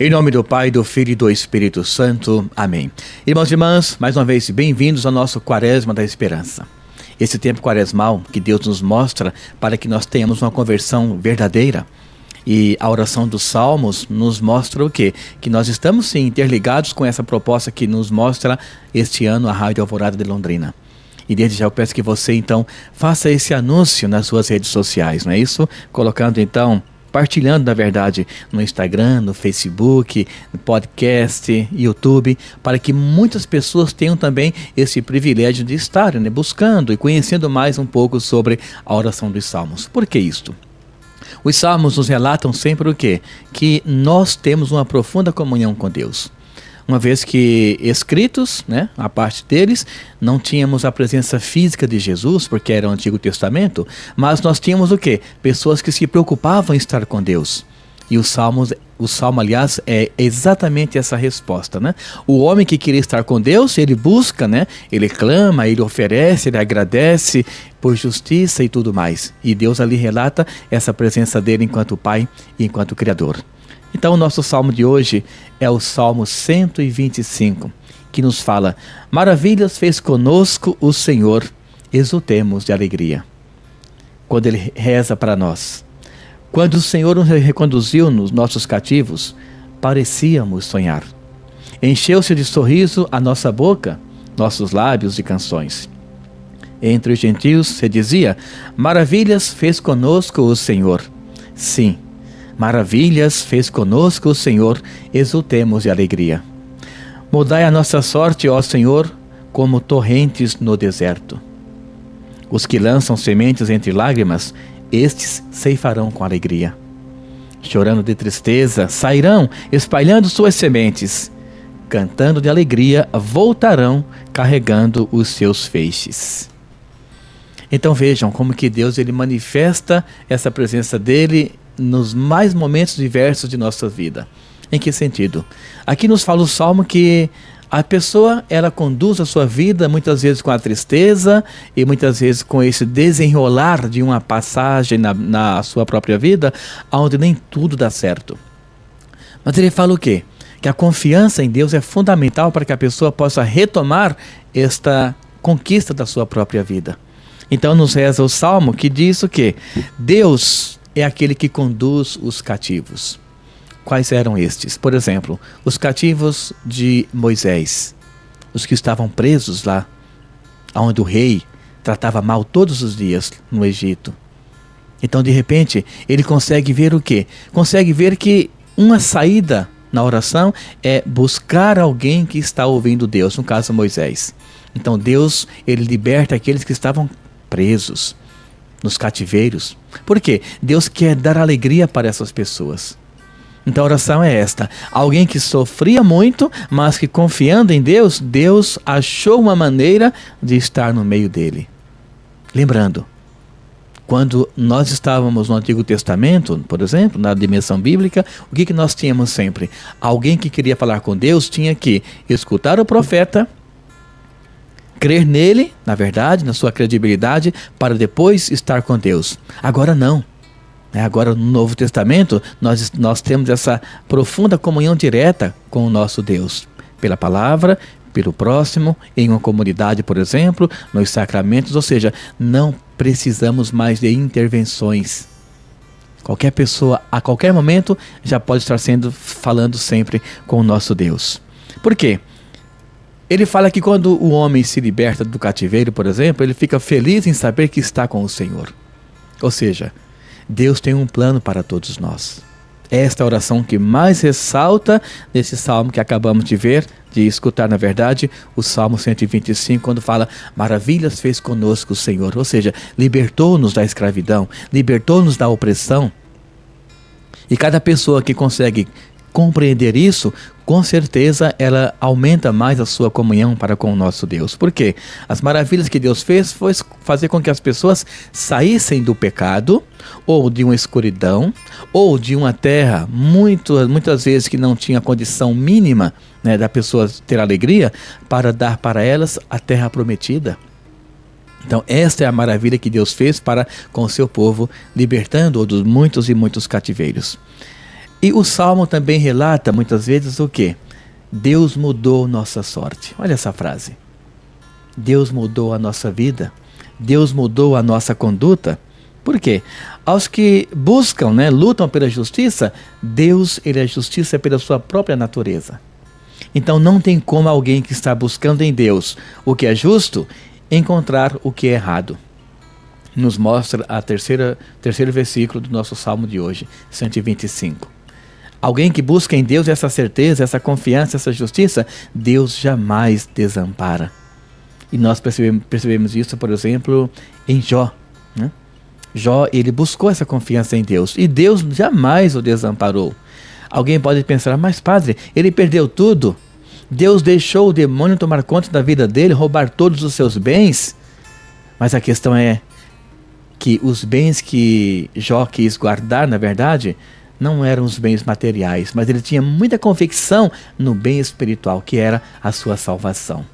Em nome do Pai, do Filho e do Espírito Santo. Amém. Irmãos e irmãs, mais uma vez, bem-vindos ao nosso Quaresma da Esperança. Esse tempo quaresmal que Deus nos mostra para que nós tenhamos uma conversão verdadeira. E a oração dos Salmos nos mostra o quê? Que nós estamos sim interligados com essa proposta que nos mostra este ano a Rádio Alvorada de Londrina. E desde já eu peço que você então faça esse anúncio nas suas redes sociais, não é isso? Colocando então, partilhando na verdade no Instagram, no Facebook, no podcast, YouTube, para que muitas pessoas tenham também esse privilégio de estar, né, buscando e conhecendo mais um pouco sobre a oração dos Salmos. Por que isto? Os Salmos nos relatam sempre o quê? Que nós temos uma profunda comunhão com Deus. Uma vez que escritos, né, a parte deles, não tínhamos a presença física de Jesus, porque era o Antigo Testamento, mas nós tínhamos o quê? Pessoas que se preocupavam em estar com Deus. E o Salmo, aliás, é exatamente essa resposta, né? O homem que queria estar com Deus, ele busca, né? Ele clama, ele oferece, ele agradece por justiça e tudo mais. E Deus ali relata essa presença dele enquanto Pai e enquanto Criador. Então o nosso Salmo de hoje é o Salmo 125, que nos fala: maravilhas fez conosco o Senhor, exultemos de alegria. Quando ele reza para nós: quando o Senhor nos reconduziu nos nossos cativos, parecíamos sonhar. Encheu-se de sorriso a nossa boca, nossos lábios de canções. Entre os gentios se dizia: maravilhas fez conosco o Senhor. Sim, maravilhas fez conosco o Senhor, exultemos de alegria. Mudai a nossa sorte, ó Senhor, como torrentes no deserto. Os que lançam sementes entre lágrimas, estes ceifarão com alegria. Chorando de tristeza, sairão, espalhando suas sementes. Cantando de alegria, voltarão, carregando os seus feixes. Então vejam como que Deus ele manifesta essa presença dele nos mais momentos diversos de nossa vida. Em que sentido? Aqui nos fala o Salmo que a pessoa, ela conduz a sua vida muitas vezes com a tristeza e muitas vezes com esse desenrolar de uma passagem na sua própria vida, onde nem tudo dá certo. Mas ele fala o quê? Que a confiança em Deus é fundamental para que a pessoa possa retomar esta conquista da sua própria vida. Então nos reza o Salmo que diz o quê? Deus é aquele que conduz os cativos. Quais eram estes? Por exemplo, os cativos de Moisés, os que estavam presos lá, onde o rei tratava mal todos os dias no Egito. Então, de repente, ele consegue ver o quê? Consegue ver que uma saída na oração é buscar alguém que está ouvindo Deus, no caso Moisés. Então, Deus, ele liberta aqueles que estavam presos nos cativeiros. Por quê? Deus quer dar alegria para essas pessoas. Então a oração é esta: alguém que sofria muito, mas que confiando em Deus, Deus achou uma maneira de estar no meio dele. Lembrando, quando nós estávamos no Antigo Testamento, por exemplo, na dimensão bíblica, o que nós tínhamos sempre? Alguém que queria falar com Deus tinha que escutar o profeta, crer nele, na verdade, na sua credibilidade, para depois estar com Deus. Agora não. Agora no Novo Testamento nós temos essa profunda comunhão direta com o nosso Deus. Pela palavra, pelo próximo, em uma comunidade, por exemplo, nos sacramentos, ou seja, não precisamos mais de intervenções. Qualquer pessoa, a qualquer momento, já pode estar falando sempre com o nosso Deus. Por quê? Ele fala que quando o homem se liberta do cativeiro, por exemplo, ele fica feliz em saber que está com o Senhor. Ou seja, Deus tem um plano para todos nós. Esta é a oração que mais ressalta nesse salmo que acabamos de ver, de escutar, na verdade, o Salmo 125, quando fala: maravilhas fez conosco o Senhor. Ou seja, libertou-nos da escravidão, libertou-nos da opressão. E cada pessoa que consegue compreender isso, com certeza ela aumenta mais a sua comunhão para com o nosso Deus. Por quê? As maravilhas que Deus fez foi fazer com que as pessoas saíssem do pecado, ou de uma escuridão, ou de uma terra muitas vezes que não tinha condição mínima, né, da pessoa ter alegria, para dar para elas a terra prometida. Então esta é a maravilha que Deus fez para com o seu povo, libertando-o dos muitos e muitos cativeiros. E o Salmo também relata muitas vezes o quê? Deus mudou nossa sorte. Olha essa frase. Deus mudou a nossa vida. Deus mudou a nossa conduta. Por quê? Aos que buscam, lutam pela justiça, Deus, ele é justiça pela sua própria natureza. Então não tem como alguém que está buscando em Deus o que é justo, encontrar o que é errado. Nos mostra a terceiro versículo do nosso Salmo de hoje, 125. Alguém que busca em Deus essa certeza, essa confiança, essa justiça, Deus jamais desampara. E nós percebemos isso, por exemplo, em Jó. Jó, ele buscou essa confiança em Deus e Deus jamais o desamparou. Alguém pode pensar, mas padre, ele perdeu tudo. Deus deixou o demônio tomar conta da vida dele, roubar todos os seus bens. Mas a questão é que os bens que Jó quis guardar, na verdade, não eram os bens materiais, mas ele tinha muita convicção no bem espiritual, que era a sua salvação.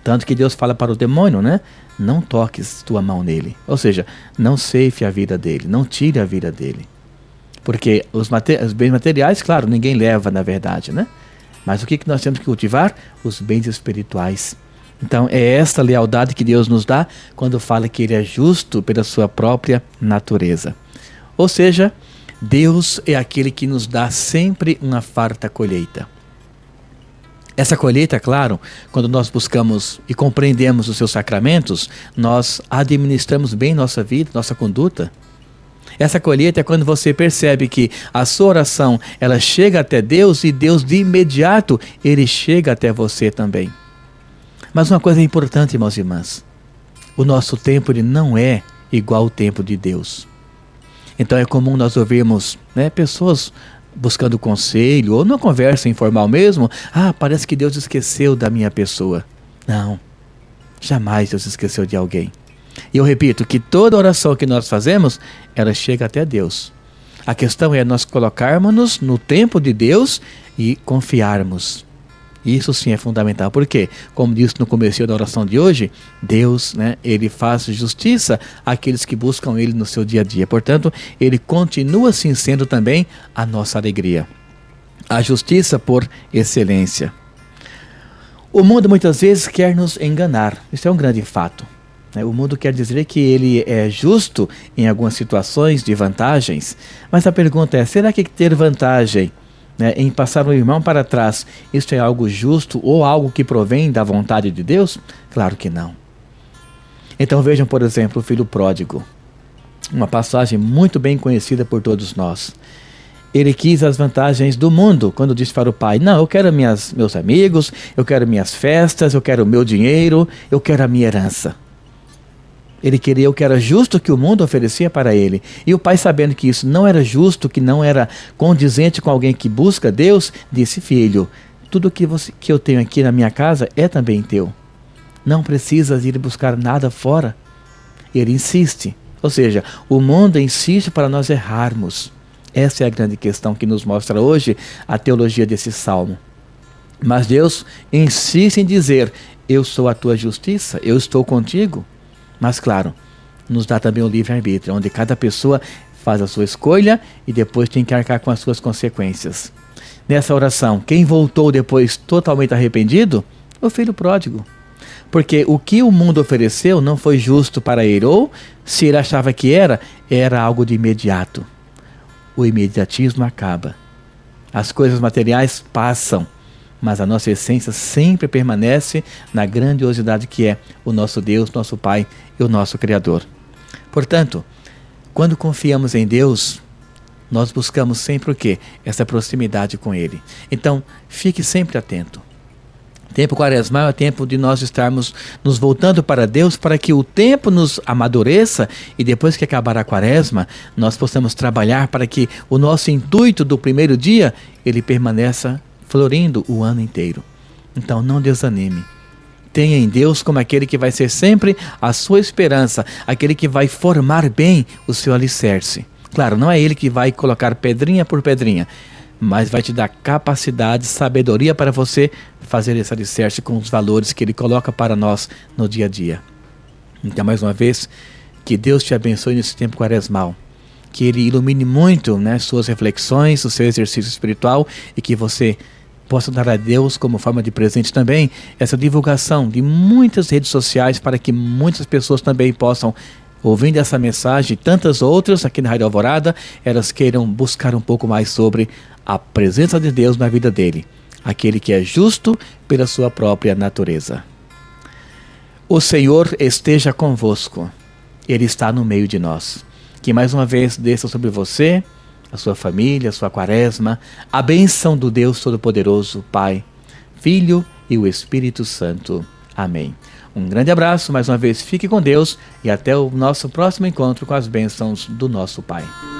Tanto que Deus fala para o demônio, não toques tua mão nele. Ou seja, não ceife a vida dele, não tire a vida dele. Porque os bens materiais, claro, ninguém leva na verdade, Mas o que nós temos que cultivar? Os bens espirituais. Então é esta lealdade que Deus nos dá quando fala que ele é justo pela sua própria natureza. Ou seja, Deus é aquele que nos dá sempre uma farta colheita. Essa colheita, claro, quando nós buscamos e compreendemos os seus sacramentos, nós administramos bem nossa vida, nossa conduta. Essa colheita é quando você percebe que a sua oração, ela chega até Deus e Deus de imediato, ele chega até você também. Mas uma coisa importante, irmãos e irmãs, o nosso tempo ele não é igual ao tempo de Deus. Então é comum nós ouvirmos pessoas buscando conselho, ou numa conversa informal mesmo, parece que Deus esqueceu da minha pessoa. Não, jamais Deus esqueceu de alguém. E eu repito que toda oração que nós fazemos, ela chega até Deus. A questão é nós colocarmos-nos no tempo de Deus e confiarmos. Isso sim é fundamental, porque, como disse no começo da oração de hoje, Deus, ele faz justiça àqueles que buscam ele no seu dia a dia. Portanto, ele continua assim sendo também a nossa alegria. A justiça por excelência. O mundo muitas vezes quer nos enganar. Isso é um grande fato. O mundo quer dizer que ele é justo em algumas situações de vantagens. Mas a pergunta é, será que ter vantagem em passar um irmão para trás, isso é algo justo ou algo que provém da vontade de Deus? Claro que não. Então vejam, por exemplo, o filho pródigo. Uma passagem muito bem conhecida por todos nós. Ele quis as vantagens do mundo, quando disse para o pai, não, eu quero meus amigos, eu quero minhas festas, eu quero o meu dinheiro, eu quero a minha herança. Ele queria o que era justo que o mundo oferecia para ele. E o pai, sabendo que isso não era justo, que não era condizente com alguém que busca Deus, disse, filho, tudo que eu tenho aqui na minha casa é também teu. Não precisas ir buscar nada fora. Ele insiste. Ou seja, o mundo insiste para nós errarmos. Essa é a grande questão que nos mostra hoje a teologia desse salmo. Mas Deus insiste em dizer, eu sou a tua justiça, eu estou contigo. Mas claro, nos dá também o livre-arbítrio, onde cada pessoa faz a sua escolha e depois tem que arcar com as suas consequências. Nessa oração, quem voltou depois totalmente arrependido? O filho pródigo. Porque o que o mundo ofereceu não foi justo para ele, ou se ele achava que era algo de imediato. O imediatismo acaba. As coisas materiais passam. Mas a nossa essência sempre permanece na grandiosidade que é o nosso Deus, nosso Pai e o nosso Criador. Portanto, quando confiamos em Deus, nós buscamos sempre o quê? Essa proximidade com Ele. Então, fique sempre atento. Tempo quaresmal é tempo de nós estarmos nos voltando para Deus, para que o tempo nos amadureça e depois que acabar a quaresma, nós possamos trabalhar para que o nosso intuito do primeiro dia, ele permaneça florindo o ano inteiro. Então não desanime. Tenha em Deus como aquele que vai ser sempre a sua esperança, aquele que vai formar bem o seu alicerce. Claro, não é ele que vai colocar pedrinha por pedrinha, mas vai te dar capacidade, sabedoria para você fazer esse alicerce com os valores que ele coloca para nós no dia a dia. Então, mais uma vez, que Deus te abençoe nesse tempo quaresmal. que Ele ilumine muito, né, suas reflexões, o seu exercício espiritual, e que você possa dar a Deus como forma de presente também essa divulgação de muitas redes sociais para que muitas pessoas também possam, ouvindo essa mensagem e tantas outras aqui na Rádio Alvorada, elas queiram buscar um pouco mais sobre a presença de Deus na vida dele, aquele que é justo pela sua própria natureza. O Senhor esteja convosco, Ele está no meio de nós. Que mais uma vez desça sobre você, a sua família, a sua quaresma, a bênção do Deus Todo-Poderoso, Pai, Filho e o Espírito Santo. Amém. Um grande abraço, mais uma vez fique com Deus e até o nosso próximo encontro com as bênçãos do nosso Pai.